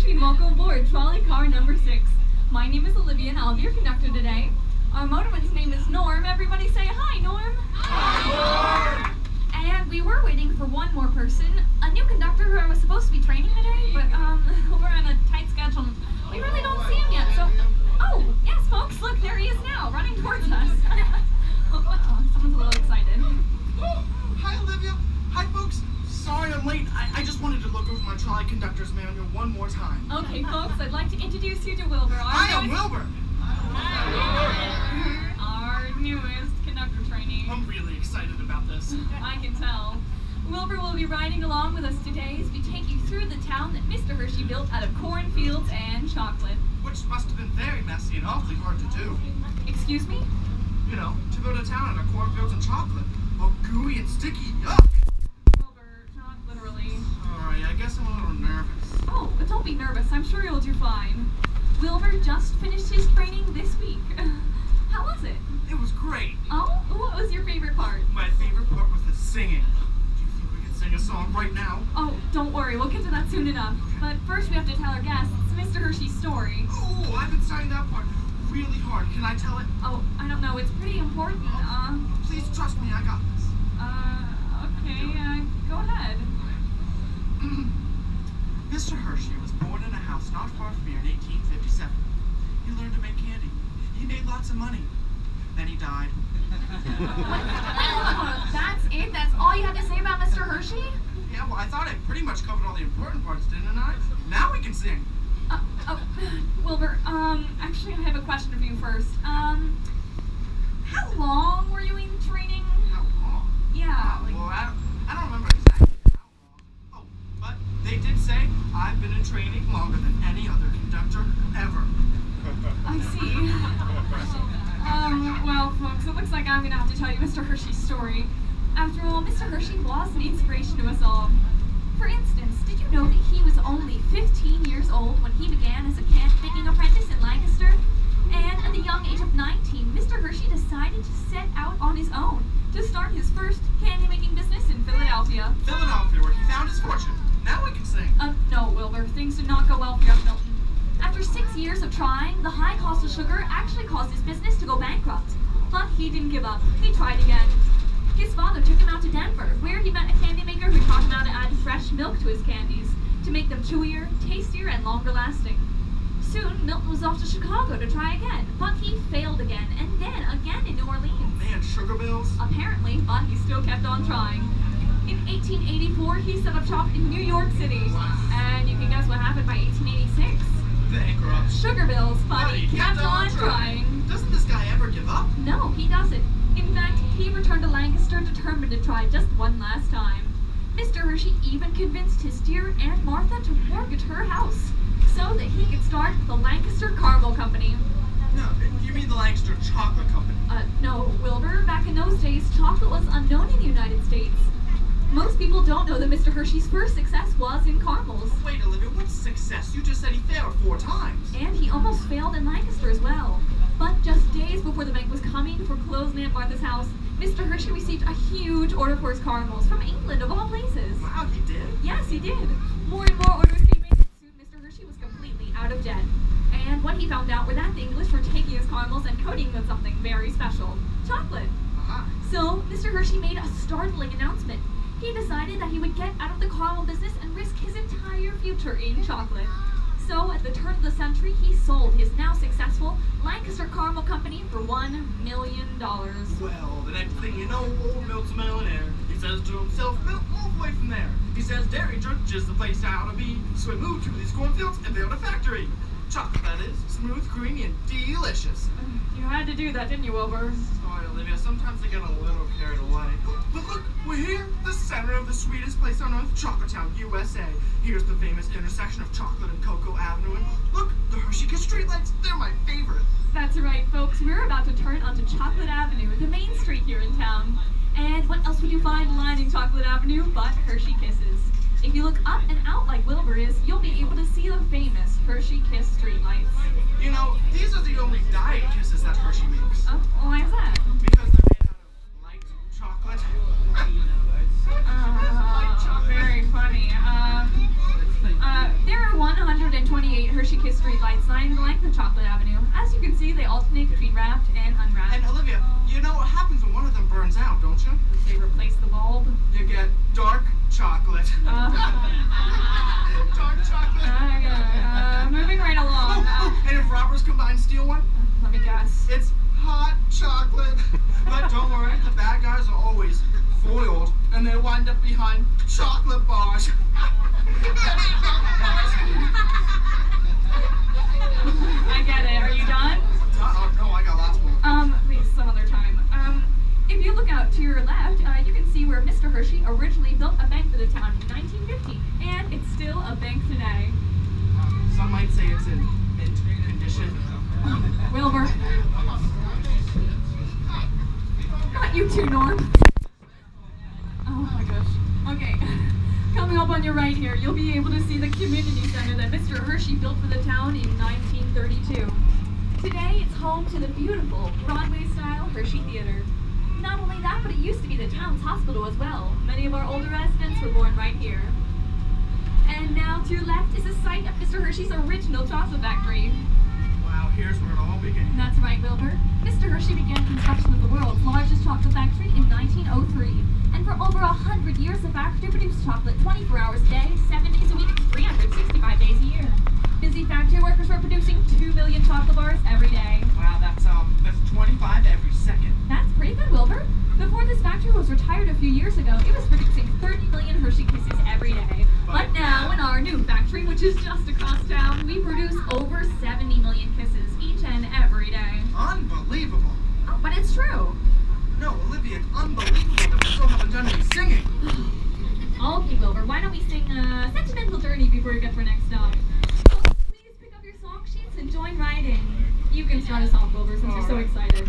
Hershey and welcome aboard Trolley car number 6. My name is Olivia and I'll be your conductor today. Our motorman's name is Norm. Everybody say hi, Norm. Hi, Norm. And we were waiting for one more person, a new conductor who I was supposed to be training today, but we're on a tight schedule. We really don't see him yet, so... Oh, yes, folks, look, there he is now, running towards us. Someone's a little excited. Hi, Olivia. Hi, folks. Sorry I'm late. I just wanted to look over my trolley conductor's manual one more time. Okay, folks, I'd like to introduce you to Wilbur. I am Wilbur. Our newest conductor trainee. I'm really excited about this. I can tell. Wilbur will be riding along with us today as we take you through the town that Mr. Hershey built out of cornfields and chocolate. Which must have been very messy and awfully hard to do. Excuse me? You know, to build a town out of cornfields and chocolate. All gooey and sticky. Yuck! Wilbur, not literally. Alright, I guess I'm a little nervous. Oh, but don't be nervous. I'm sure you'll do fine. Wilbur just finished his training this week. How was it? It was great. Oh? What was your favorite part? My favorite part was the singing. Do you think we can sing a song right now? Oh, don't worry. We'll get to that soon enough. But first we have to tell our guests Mr. Hershey's story. Oh, I've been studying that part really hard. Can I tell it? Oh, I don't know. It's pretty important. Please trust me. I got this. Okay. Go ahead. Mr. Hershey was born in a house not far from here in 1857. He learned to make candy. He made lots of money. Then he died. That's it? That's all you had to say about Mr. Hershey? Yeah, well, I thought I pretty much covered all the important parts, didn't I? Now we can sing. Wilbur, actually I have a question for you first. How long were you in training? How long? Yeah. Well, I don't remember exactly how long. Oh, but they did say I've been in training longer than any other conductor ever. I see. Well, folks, it looks like I'm gonna have to tell you Mr. Hershey's story. After all, Mr. Hershey was an inspiration to us all. For instance, did you know that he was only 15 years old when he began as a candy-making apprentice in Lancaster? And at the young age of 19, Mr. Hershey decided to set out on his own to start his first candy-making business in Philadelphia. Philadelphia, where he found his fortune. Now we can sing. No, Wilbur, things did not go well for young Milton. After 6 years of trying, the high cost of sugar actually caused his business to go bankrupt. But he didn't give up. He tried again. His father took him out to Denver, where he met a candy maker who taught him how to add fresh milk to his candies to make them chewier, tastier, and longer lasting. Soon, Milton was off to Chicago to try again, but he failed again, and then again in New Orleans. Man, sugar bills? Apparently, but he still kept on trying. In 1884, he set up shop in New York City. And you can guess what happened by 1886? Bankrupt. Sugar bills, but he kept on trying. Doesn't this guy ever give up? No, he doesn't. In fact, he returned to Lancaster determined to try just one last time. Mr. Hershey even convinced his dear Aunt Martha to mortgage her house so that he could start the Lancaster Caramel Company. No, you mean the Lancaster Chocolate Company? No, Wilbur. Back in those days, chocolate was unknown in the United States. Most people don't know that Mr. Hershey's first success was in caramels. Wait, Olivia, what's success? You just said he failed 4 times. And he almost failed in Lancaster as well. But just days before the bank was coming to foreclose Aunt Martha's house, Mr. Hershey received a huge order for his caramels from England, of all places. Wow, he did? Yes, he did. More and more orders came in, and soon Mr. Hershey was completely out of debt. And what he found out were that the English were taking his caramels and coating them with something very special, chocolate. So, Mr. Hershey made a startling announcement. He decided that he would get out of the caramel business and risk his entire future in chocolate. So, at the turn of the century, he sold his now successful Lancaster Caramel Company for $1 million. Well, the next thing you know, old Milt's a millionaire. He says to himself, Milt, move away from there. He says, Dairy Church is the place I ought to be. So he moved to these cornfields and built a factory. Chocolate, that is. Smooth, creamy, and delicious. You had to do that, didn't you, Wilbur? Sorry, Olivia. Sometimes I get a little carried away. But look, we're here, the center of the sweetest place on earth, Chocolatown, USA. Here's the famous intersection of Chocolate and Cocoa Avenue. And look, the Hershey Kiss streetlights. They're my favorite. That's right, folks. We're about to turn onto Chocolate Avenue, the main street here in town. And what else would you find lining Chocolate Avenue but Hershey Kisses? If you look up and out like Wilbur is, you'll be able to see the famous Hershey Kiss streetlights. You know, these are the only diet kisses that Hershey makes. Oh, why is that? Because they're made out of light chocolate. Very funny. There are 120 Hershey Kiss street lights lining the length of Chocolate Avenue. As you can see, they alternate between wrapped and unwrapped. And Olivia, you know what happens when one of them burns out, don't you? They replace the bulb. You get dark chocolate. Dark chocolate. Moving right along. And if robbers come by and steal one? Let me guess. It's hot chocolate. But don't worry, the bad guys are always foiled, and they wind up behind chocolate bars. I get it. Are you done? No, I got lots more. Please, some other time. If you look out to your left, you can see where Mr. Hershey originally built a bank for the town in 1950, and it's still a bank today. Some might say it's in mint condition. Wilbur. Not you too, Norm. Oh my gosh. Okay. Coming up on your right here, you'll be able to see the community center that Mr. Hershey built for the town in 1932. Today, it's home to the beautiful Broadway-style Hershey Theater. Not only that, but it used to be the town's hospital as well. Many of our older residents were born right here. And now to your left is the site of Mr. Hershey's original chocolate factory. Wow, here's where it all began. That's right, Wilbur. Mr. Hershey began construction of the world's largest chocolate factory in 1903. And for over 100 years, the factory produced chocolate 24 hours a day, 7 days a week, 365 days a year. Busy factory workers were producing 2 million chocolate bars every day. Wow, that's 25 every second. That's pretty good, Wilbur. Before this factory was retired a few years ago, it was producing 30 million Hershey Kisses every day. But now, in our new factory, which is just across town, we produce over 70 million kisses each and every day. Unbelievable. Oh, but it's true. No, Olivia, it's unbelievable that we still haven't done any singing. Okay, Wilbur, why don't we sing Sentimental Journey before we get to our next stop? So, please pick up your song sheets and join right in. You can start us off, Wilbur, since you're so excited.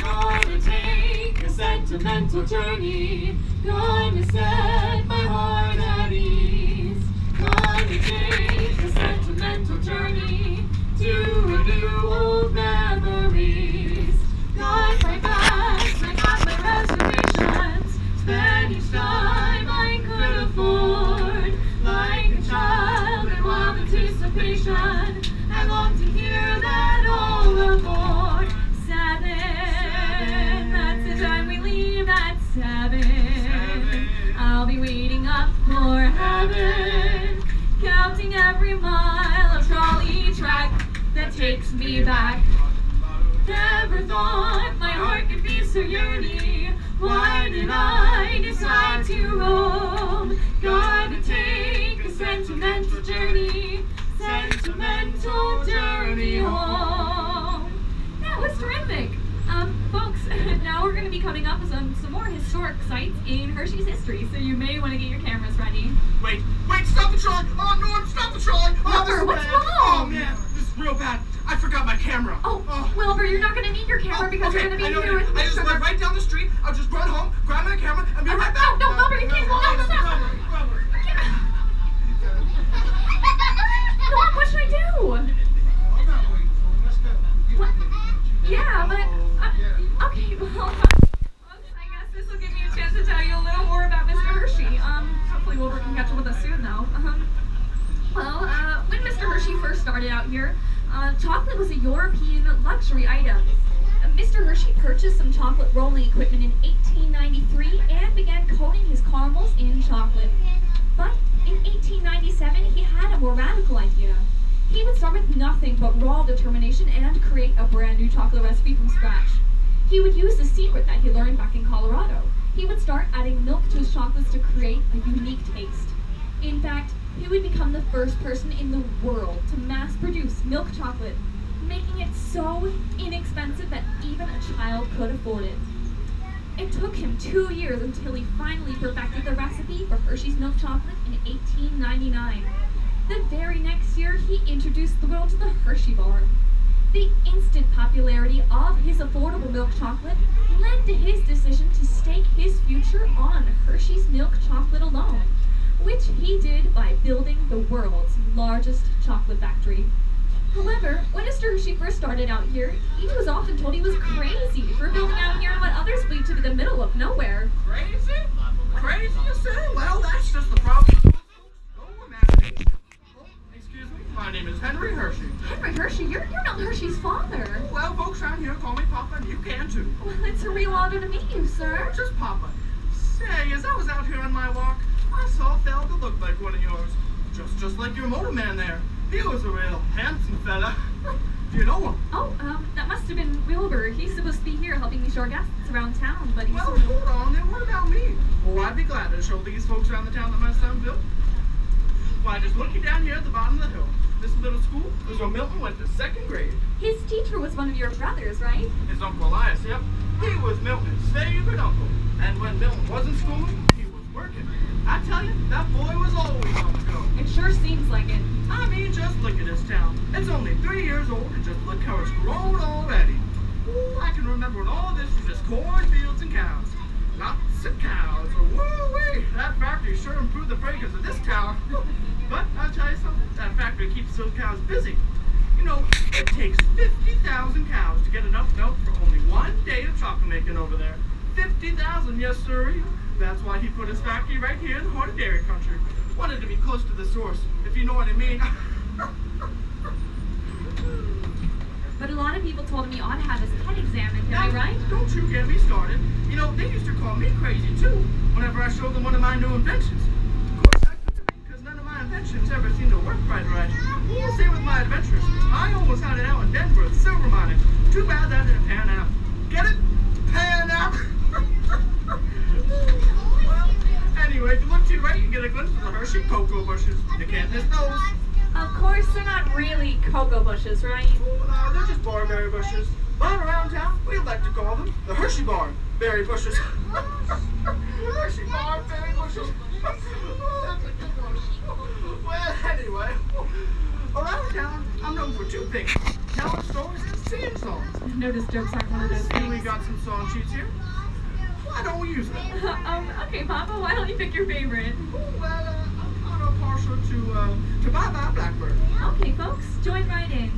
Gonna take a sentimental journey, gonna set my heart at ease. Gonna take a sentimental journey to review old memories. Got my bags, I got my reservations, spend each time I could afford. Like a child in wild anticipation, I long to hear that all aboard. 7, that's the time we leave at 7. I'll be waiting up for heaven, counting every mile of trolley track that takes me back. Never thought my heart could be so yearning. Why did I decide to roam? Gotta take a sentimental journey home. That was terrific. Folks, now we're going to be coming up with some more historic sites in Hershey's history, so you may want to get your cameras ready. Wait, stop the trolley! Oh, Norm, stop the trolley! Wilbur, what's bad. wrong? Oh, man, this is real bad. I forgot my camera. Oh, Wilbur, you're not going to need your camera because okay, you're going to be I know here with I just Mr. went right down the street. I'll just run home, grab my camera, and be right back. No, Wilbur, you can't. No, stop. Norm, what should I do? What? Yeah, but okay. Well, I guess this will give me a chance to tell you a little more about Mr. Hershey. Hopefully Wilbur can catch up with us soon, though. When Mr. Hershey first started out here, chocolate was a European luxury item. Mr. Hershey purchased some chocolate rolling equipment in 1893 and began coating his caramels in chocolate. But in 1897, he had a more radical idea. He would start with nothing but raw determination and create a brand new chocolate recipe from scratch. He would use the secret that he learned back in Colorado. He would start adding milk to his chocolates to create a unique taste. In fact, he would become the first person in the world to mass produce milk chocolate, making it so inexpensive that even a child could afford it. It took him 2 years until he finally perfected the recipe for Hershey's milk chocolate in 1899. The very next year, he introduced the world to the Hershey bar. The instant popularity of his affordable milk chocolate led to his decision to stake his future on Hershey's milk chocolate alone, which he did by building the world's largest chocolate factory. However, when Mr. Hershey first started out here, he was often told he was crazy for building out here in what others believed to be the middle of nowhere. Crazy? Crazy, you say? Well, that's just the problem. No imagination. Oh, excuse me. Henry Hershey. Henry Hershey? You're not Hershey's father. Well, folks around here call me Papa, and you can too. Well, it's a real honor to meet you, sir. Just Papa. Say, as I was out here on my walk, I saw a fella that looked like one of yours. Just like your motor man there. He was a real handsome fella. Do you know him? Oh, that must have been Wilbur. He's supposed to be here helping me show our guests around town, but he's... Well, hold on, then what about me? Oh, I'd be glad to show these folks around the town that my son built. Why, just looking down here at the bottom of the hill. This little school is where Milton went to 2nd grade. His teacher was one of your brothers, right? His Uncle Elias, yep. He was Milton's favorite uncle. And when Milton wasn't schooling, he was working. I tell you, that boy was always on the go. It sure seems like it. I mean, just look at this town. It's only 3 years old, and just look how it's grown already. Ooh, I can remember when all this was just cornfields and cows. Lots of cows. Woo-wee! That factory sure improved the fragrance of this town. But I'll tell you something, that factory keeps those cows busy. You know, it takes 50,000 cows to get enough milk for only 1 day of chocolate making over there. 50,000, yes sir. That's why he put his factory right here in the heart of dairy country. Wanted to be close to the source, if you know what I mean. But a lot of people told him you ought to have his head examined, am I right? Don't you get me started. You know, they used to call me crazy too, whenever I showed them one of my new inventions. Of course I couldn't, because none of my inventions ever seemed to work right. Same with my adventures. I almost had it out in Denver with silver mining. Too bad that didn't pan out. Get it? Pan out! Well, anyway, if you look to your right, you get a glimpse of the Hershey cocoa bushes. You can't miss those. Of course, they're not really cocoa bushes, right? No, they're just barberry bushes. But around town, we like to call them the Hershey barberry bushes. Hershey barberry bushes. That's a good one. Well, anyway, around town, I'm known for 2 things: telling stories and singing songs. I noticed jokes aren't one of those See, things. we got some song sheets here. Why don't we use them? Okay, Papa, why don't you pick your favorite? Well, I'm kind of partial to Bye Bye Blackbird. Okay, folks, join right in.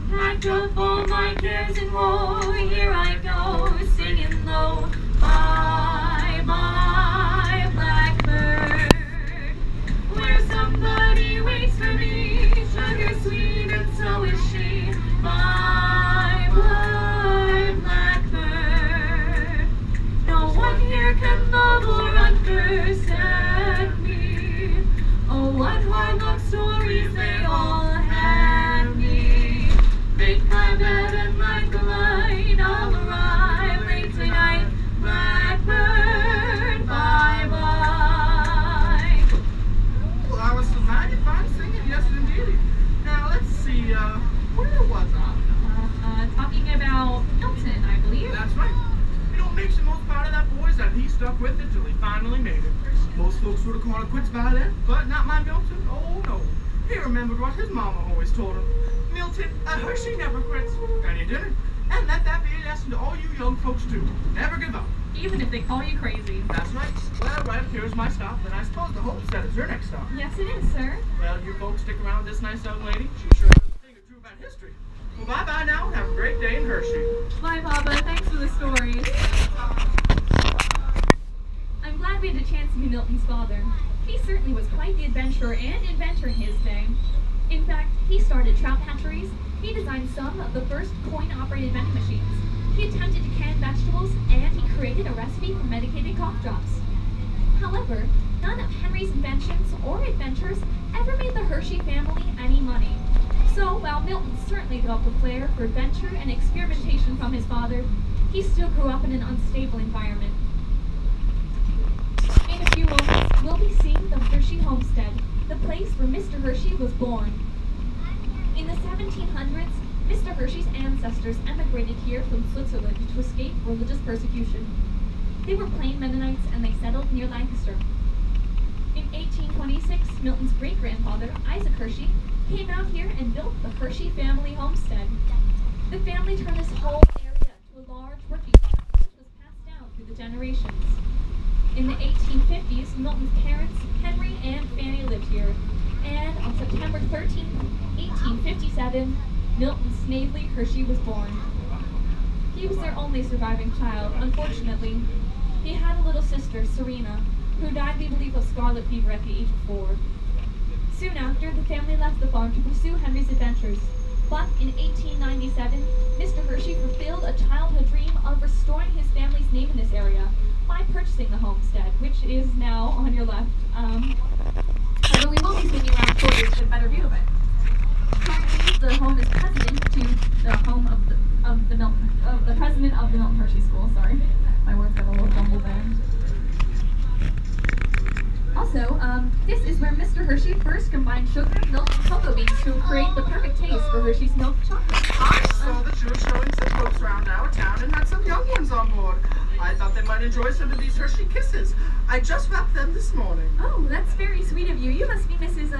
Pack up all my cares and woe, here I go, singing low. Bye, bye, blackbird, where somebody waits for me, sugar sweet and so is she. Bye, bye, blackbird, no one here can love or understand me. Oh, what hard luck stories they all had me. Make my bed and light the light, I'll arrive late tonight. Blackbird, bye-bye. Well, I was some mighty fine singing, yes indeed. Now, let's see, where was I? Talking about Milton, I believe. That's right. You know what makes the most part of that boy is that he stuck with it till he finally made it. Most folks would have called it quits by then, but not my Milton. Oh, no. He remembered what his mama always told him. Milton, a Hershey never quits. And he didn't. And let that be a lesson to all you young folks, too. Never give up. Even if they call you crazy. That's right. Well, right up here's my stop, and I suppose the homestead is your next stop. Yes, it is, sir. Well, you folks stick around with this nice young lady. She sure knows a thing or two about history. Well, bye-bye now, and have a great day in Hershey. Bye, Papa. Thanks for the stories. I'm glad we had a chance to meet Milton's father. He certainly was quite the adventurer and inventor in his day. In fact, he started trout hatcheries, he designed some of the first coin-operated vending machines, he attempted to can vegetables, and he created a recipe for medicated cough drops. However, none of Henry's inventions or adventures ever made the Hershey family any money. So, while Milton certainly developed a flair for adventure and experimentation from his father, he still grew up in an unstable environment. In a few moments, we'll be seeing the Hershey homestead, the place where Mr. Hershey was born. In the 1700s, Mr. Hershey's ancestors emigrated here from Switzerland to escape religious persecution. They were plain Mennonites and they settled near Lancaster. In 1826, Milton's great-grandfather, Isaac Hershey, came out here and built the Hershey family homestead. The family turned this whole area to a large working farm, which was passed down through the generations. In the 1850s, Milton's parents, Henry and Fanny, lived here, and on September 13, 1857, Milton Snavely Hershey was born. He was their only surviving child, unfortunately. He had a little sister, Serena, who died, we believe, of scarlet fever at the age of 4. Soon after, the family left the farm to pursue Henry's adventures. But in 1897, Mr. Hershey fulfilled a childhood dream of restoring his family's name in this area by purchasing the homestead, which is now on your left. Although we will be swinging around quarters to get a better view of it. Currently, the home is president to the home of the president of the Milton Hershey School. Sorry, my words got a little jumbled there. Also, this is where Mr. Hershey first combined sugar, milk, and cocoa beans to create the perfect taste for Hershey's milk chocolate. I saw that you were showing some folks around our town and had some young ones on board. I thought they might enjoy some of these Hershey Kisses. I just wrapped them this morning. Oh, that's very sweet of you. You must be Mrs.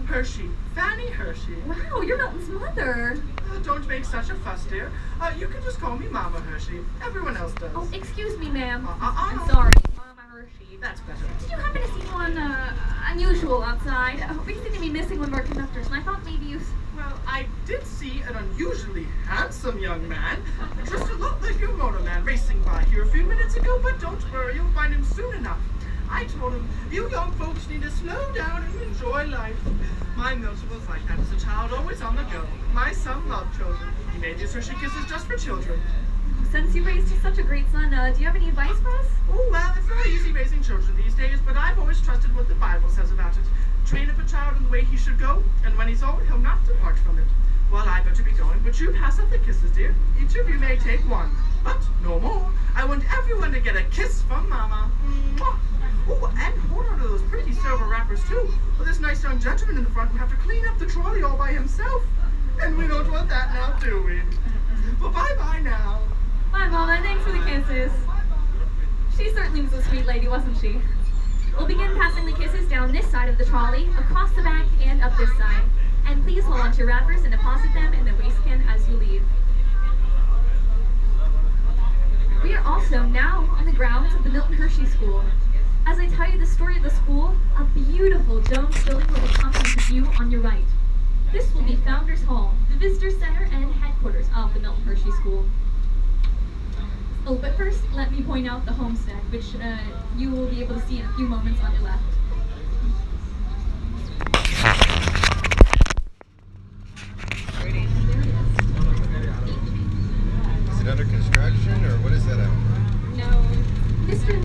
Hershey. Fanny Hershey. Wow, you're Milton's mother. Don't make such a fuss, dear. You can just call me Mama Hershey. Everyone else does. Oh, excuse me, ma'am. I'm sorry. Mama Hershey. That's better. Did you happen to see one, unusual outside? We seem to be missing one of our conductors, and I thought maybe you... Well, I did see an unusually handsome young man, just a lot like your motorman, racing by here a few minutes ago, but don't worry, you'll find him soon enough. I told him, you young folks need to slow down and enjoy life. My Milton was like that as a child, always on the go. My son loved children. He made these Hershey Kisses just for children. Since you raised such a great son, do you have any advice for us? Oh, well, it's not easy raising children these days, but I've always trusted what the Bible says about it. Train up a child in the way he should go, and when he's old, he'll not depart from it. Well, I better be going, but you pass up the kisses, dear. Each of you may take one, but no more. I want everyone to get a kiss from Mama. Mwah. Oh, and hold on to those pretty silver wrappers, too. Well, this nice young gentleman in the front will have to clean up the trolley all by himself. And we don't want that now, do we? Well, bye-bye now. Bye, Mama. Thanks for the kisses. She certainly was a sweet lady, wasn't she? We'll begin passing the kisses down this side of the trolley, across the back, and up this side. And please hold on to your wrappers and deposit them in the waste bin as you leave. We are also now on the grounds of the Milton Hershey School. As I tell you the story of the school, a beautiful domed building will come into view on your right. This will be Founders Hall, the visitor center and headquarters of the Milton Hershey School. Oh, but first, let me point out the homestead, which you will be able to see in a few moments on your left.